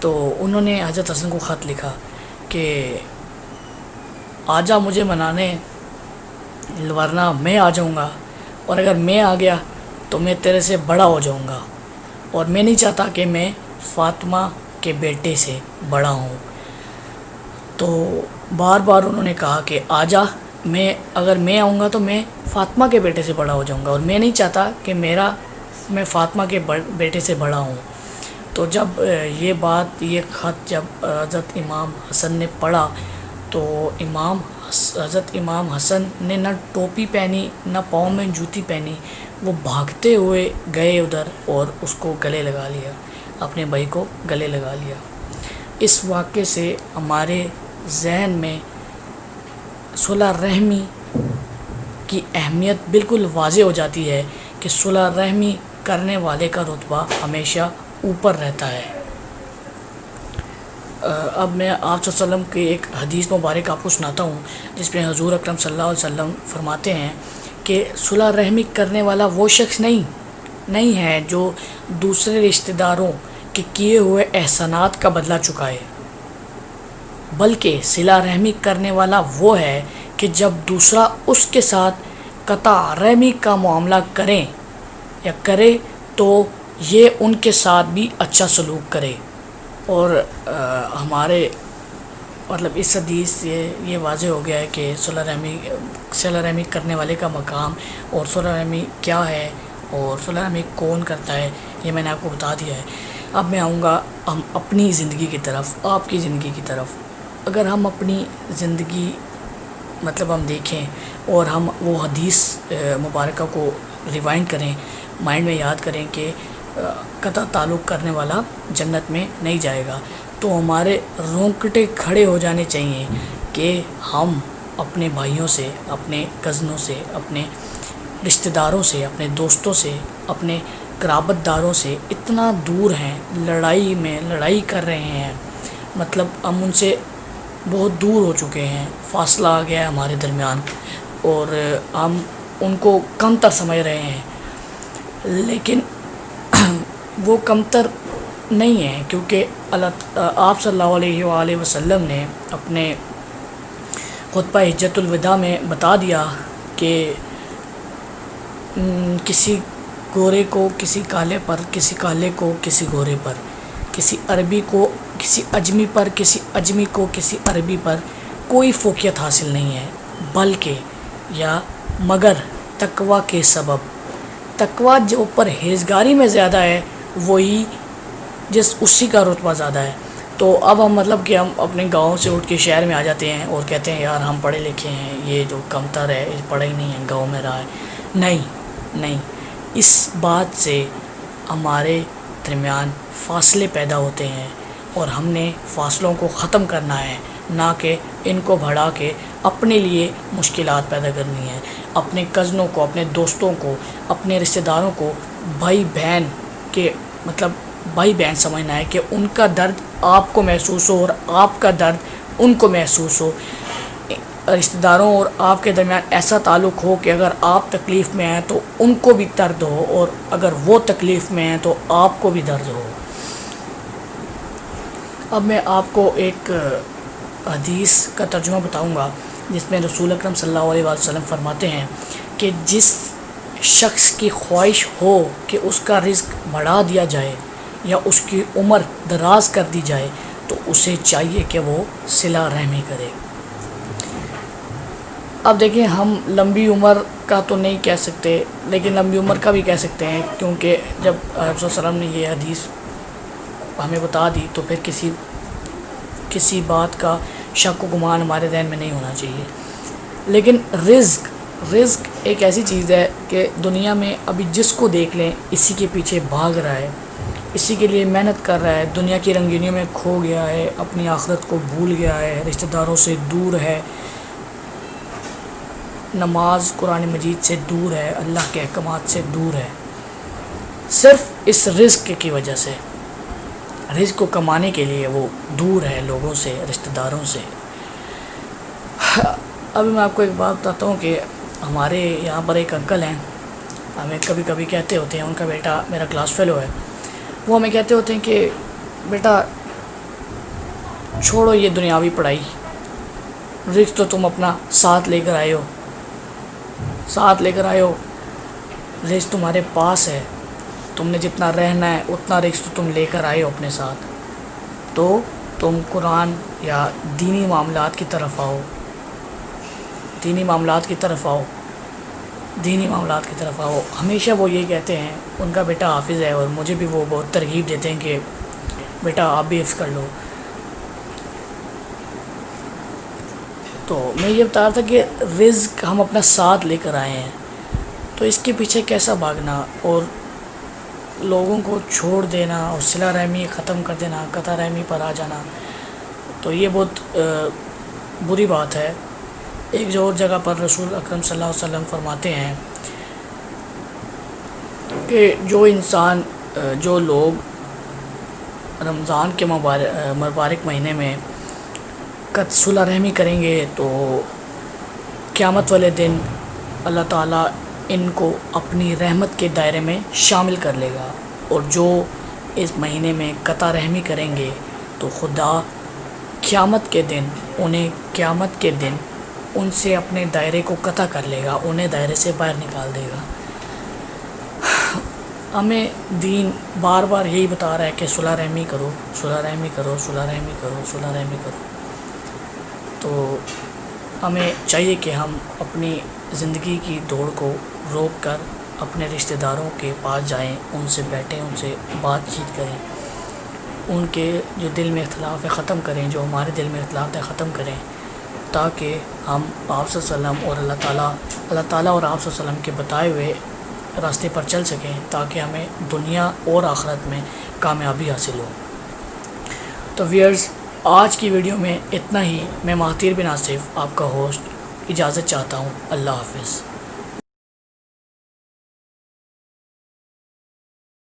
تو انہوں نے حضرت حسن کو خط لکھا کہ آجا مجھے منانے ورنہ میں آ جاؤں گا، اور اگر میں آ گیا تو میں تیرے سے بڑا ہو جاؤں گا، اور میں نہیں چاہتا کہ میں فاطمہ کے بیٹے سے بڑا ہوں۔ تو بار بار انہوں نے کہا کہ آجا، اگر میں آؤں گا تو میں فاطمہ کے بیٹے سے بڑا ہو جاؤں گا، اور میں نہیں چاہتا کہ میں فاطمہ کے بیٹے سے بڑا ہوں۔ تو جب یہ خط جب حضرت امام حسن نے پڑھا تو حضرت امام حسن نے نہ ٹوپی پہنی نہ پاؤں میں جوتی پہنی، وہ بھاگتے ہوئے گئے ادھر اور اس کو گلے لگا لیا، اپنے بھائی کو گلے لگا لیا۔ اس واقعے سے ہمارے ذہن میں صلح رحمی کی اہمیت بالکل واضح ہو جاتی ہے کہ صلح رحمی کرنے والے کا رتبہ ہمیشہ اوپر رہتا ہے۔ اب میں آپ صلی اللہ علیہ وسلم کی ایک حدیث مبارک آپ کو سناتا ہوں، جس میں حضور اکرم صلی اللہ علیہ وسلم فرماتے ہیں کہ صلح رحمی کرنے والا وہ شخص نہیں ہے جو دوسرے رشتہ داروں کے کیے ہوئے احسانات کا بدلہ چکائے، بلکہ صلح رحمی کرنے والا وہ ہے کہ جب دوسرا اس کے ساتھ قطع رحمی کا معاملہ کرے تو یہ ان کے ساتھ بھی اچھا سلوک کرے۔ اور ہمارے مطلب اس حدیث سے یہ واضح ہو گیا ہے کہ صلح رحمی کرنے والے کا مقام اور صلح رحمی کیا ہے اور صلح رحمی کون کرتا ہے، یہ میں نے آپ کو بتا دیا ہے۔ اب میں آؤں گا ہم اپنی زندگی کی طرف، آپ کی زندگی کی طرف۔ اگر ہم اپنی زندگی ہم دیکھیں اور ہم وہ حدیث مبارکہ کو ریوائنڈ کریں، مائنڈ میں یاد کریں کہ قطع تعلق کرنے والا جنت میں نہیں جائے گا، تو ہمارے رونگٹے کھڑے ہو جانے چاہیے کہ ہم اپنے بھائیوں سے، اپنے کزنوں سے، اپنے رشتہ داروں سے، اپنے دوستوں سے، اپنے قرابت داروں سے اتنا دور ہیں، لڑائی کر رہے ہیں، ہم ان سے بہت دور ہو چکے ہیں، فاصلہ آ گیا ہے ہمارے درمیان، اور ہم ان کو کمتر سمجھ رہے ہیں، لیکن وہ کمتر نہیں ہیں، کیونکہ آپ صلی اللہ علیہ وآلہ وسلم نے اپنے خطبہ حجۃ الوداع میں بتا دیا کہ کسی گورے کو کسی کالے پر، کسی کالے کو کسی گورے پر، کسی عربی کو کسی اجمی پر، کسی اجمی کو کسی عربی پر کوئی فوقیت حاصل نہیں ہے، بلکہ مگر تقویٰ کے سبب۔ تقویٰ جو پرہیزگاری میں زیادہ ہے وہی اسی کا رتبہ زیادہ ہے۔ تو اب ہم کہ ہم اپنے گاؤں سے اٹھ کے شہر میں آ جاتے ہیں اور کہتے ہیں یار ہم پڑھے لکھے ہیں، یہ جو کمتر ہے یہ پڑھا ہی نہیں ہے، گاؤں میں رہا ہے۔ نہیں، اس بات سے ہمارے درمیان فاصلے پیدا ہوتے ہیں، اور ہم نے فاصلوں کو ختم کرنا ہے، نہ کہ ان کو بڑھا کے اپنے لیے مشکلات پیدا کرنی ہے۔ اپنے کزنوں کو، اپنے دوستوں کو، اپنے رشتہ داروں کو بھائی بہن سمجھنا ہے کہ ان کا درد آپ کو محسوس ہو اور آپ کا درد ان کو محسوس ہو۔ رشتہ داروں اور آپ کے درمیان ایسا تعلق ہو کہ اگر آپ تکلیف میں ہیں تو ان کو بھی درد ہو، اور اگر وہ تکلیف میں ہیں تو آپ کو بھی درد ہو۔ اب میں آپ کو ایک حدیث کا ترجمہ بتاؤں گا، جس میں رسول اکرم صلی اللہ علیہ وسلم فرماتے ہیں کہ جس شخص کی خواہش ہو کہ اس کا رزق بڑھا دیا جائے یا اس کی عمر دراز کر دی جائے تو اسے چاہیے کہ وہ صلہ رحمی کرے۔ اب دیکھیں، ہم لمبی عمر کا تو نہیں کہہ سکتے، لیکن لمبی عمر کا بھی کہہ سکتے ہیں، کیونکہ جب آپ صلی اللہ علیہ وسلم نے یہ حدیث ہمیں بتا دی تو پھر کسی بات کا شک و گمان ہمارے ذہن میں نہیں ہونا چاہیے۔ لیکن رزق ایک ایسی چیز ہے کہ دنیا میں ابھی جس کو دیکھ لیں اسی کے پیچھے بھاگ رہا ہے، اسی کے لیے محنت کر رہا ہے، دنیا کی رنگینیوں میں کھو گیا ہے، اپنی آخرت کو بھول گیا ہے، رشتہ داروں سے دور ہے، نماز قرآن مجید سے دور ہے، اللہ کے احکامات سے دور ہے، صرف اس رزق کی وجہ سے۔ رزق کو کمانے کے لیے وہ دور ہے لوگوں سے، رشتہ داروں سے۔ ابھی میں آپ کو ایک بات بتاتا ہوں کہ ہمارے یہاں پر ایک انکل ہیں، ہمیں کبھی کبھی کہتے ہوتے ہیں، ان کا بیٹا میرا کلاس فیلو ہے، وہ ہمیں کہتے ہوتے ہیں کہ بیٹا چھوڑو یہ دنیاوی پڑھائی، رزق تو تم اپنا ساتھ لے کر آئے ہو، رزق تمہارے پاس ہے، تم نے جتنا رہنا ہے اتنا رزق تم لے کر آئے ہو اپنے ساتھ، تو تم قرآن یا دینی معاملات کی طرف آؤ، دینی معاملات کی طرف آؤ۔ ہمیشہ وہ یہ کہتے ہیں، ان کا بیٹا حافظ ہے اور مجھے بھی وہ بہت ترغیب دیتے ہیں کہ بیٹا آپ بھی حفظ کر لو۔ تو میں یہ بتا رہا تھا کہ رزق ہم اپنا ساتھ لے کر آئے ہیں، تو اس کے پیچھے کیسا بھاگنا اور لوگوں کو چھوڑ دینا اور صلہ رحمی ختم کر دینا، قطع رحمی پر آ جانا، تو یہ بہت بری بات ہے۔ ایک جو اور جگہ پر رسول اکرم صلی اللہ علیہ وسلم فرماتے ہیں کہ جو لوگ رمضان کے مبارک مہینے میں صلہ رحمی کریں گے تو قیامت والے دن اللہ تعالیٰ ان کو اپنی رحمت کے دائرے میں شامل کر لے گا، اور جو اس مہینے میں قطع رحمی کریں گے تو خدا قیامت کے دن ان سے اپنے دائرے کو قطع کر لے گا، انہیں دائرے سے باہر نکال دے گا۔ ہمیں دین بار بار یہی بتا رہا ہے کہ صلہ رحمی کرو، صلہ رحمی کرو، صلہ رحمی کرو، صلہ رحمی کرو۔ تو ہمیں چاہیے کہ ہم اپنی زندگی کی دوڑ کو روک کر اپنے رشتہ داروں کے پاس جائیں، ان سے بیٹھیں، ان سے بات چیت کریں، ان کے جو دل میں اختلاف ہے ختم کریں، جو ہمارے دل میں اختلاف ہے ختم کریں، تاکہ ہم آپ صلی اللہ علیہ وسلم اور اللہ تعالیٰ اور آپ صلی اللہ علیہ وسلم کے بتائے ہوئے راستے پر چل سکیں، تاکہ ہمیں دنیا اور آخرت میں کامیابی حاصل ہو۔ تو ویئرز، آج کی ویڈیو میں اتنا ہی۔ میں مہاتیر بن آصف، آپ کا ہوسٹ، اجازت چاہتا ہوں۔ اللہ حافظ۔